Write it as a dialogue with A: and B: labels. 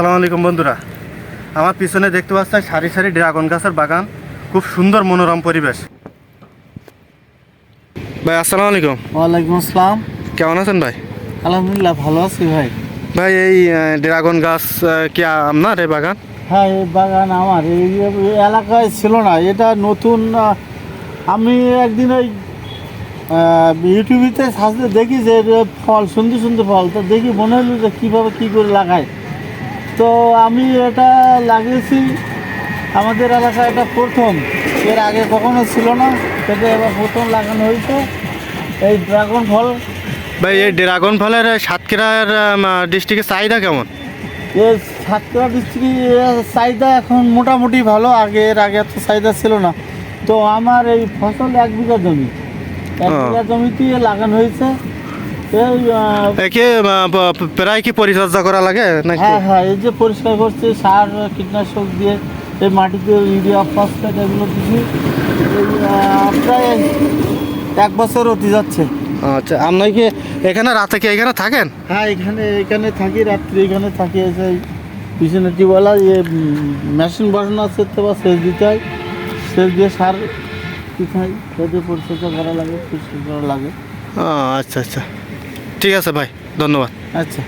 A: আসসালামু আলাইকুম বন্ধুরা, আমার পিছনে দেখতে পাচ্ছেন সারি সারি ড্রাগন গাছের বাগান। খুব সুন্দর মনোরম পরিবেশ। ভাই আসসালামু আলাইকুম।
B: ওয়ালাইকুম আসসালাম।
A: কেমন আছেন ভাই?
B: আলহামদুলিল্লাহ, ভালো আছি ভাই।
A: ভাই এই ড্রাগন গাছ কি আপনার এই বাগান?
B: হ্যাঁ, এই বাগান আমার এই এলাকায় ছিল না, এটা নতুন। আমি একদিন ওই ইউটিউবিতে সার্চে দেখি যে ফল, সুন্দর সুন্দর ফল, তো দেখি মনে হলো যে কীভাবে কী করে লাগায়। তো আমি এটা লাগিয়েছি আমাদের এলাকায়, এটা প্রথম, এর আগে কখনো ছিল না, এটা এবার প্রথম লাগানো হয়েছে এই ড্রাগন ফল।
A: ভাই এই ড্রাগন ফলের সাতক্ষীরার ডিস্ট্রিক্টের চাহিদা কেমন?
B: এর সাতক্ষীরা ডিস্ট্রিক্টের চাহিদা এখন মোটামুটি ভালো, এর আগে এত চাহিদা ছিল না। তো আমার এই ফসল 1 বিঘা জমি, 1 বিঘা জমিতে লাগানো হয়েছে।
A: একে প্রায় কি পরিচর্যা করা লাগে নাকি?
B: হ্যাঁ হ্যাঁ, এই যে পরিষ্কার করছে, সার কীটনাশক দিয়ে, এই মাটিতে ইউরিয়া ফসফেট এগুলো দিচ্ছি। প্রায় 1 বছর হতে যাচ্ছে।
A: আচ্ছা, আপনি কি এখানে রাতে কি এখানে থাকেন?
B: হ্যাঁ, এখানে থাকি, রাত্রি এখানে থাকি। এই পিছনে টিউবওয়েলা মেশিন বসানো আছে, তো বা সেচ দিতে হয়, সেচ দিয়ে সার দিতে হয়, সেটা পরিচর্যা করা লাগে, পরিষ্কার করা লাগে।
A: আচ্ছা আচ্ছা, ঠিক আছে ভাই, ধন্যবাদ।
B: আচ্ছা।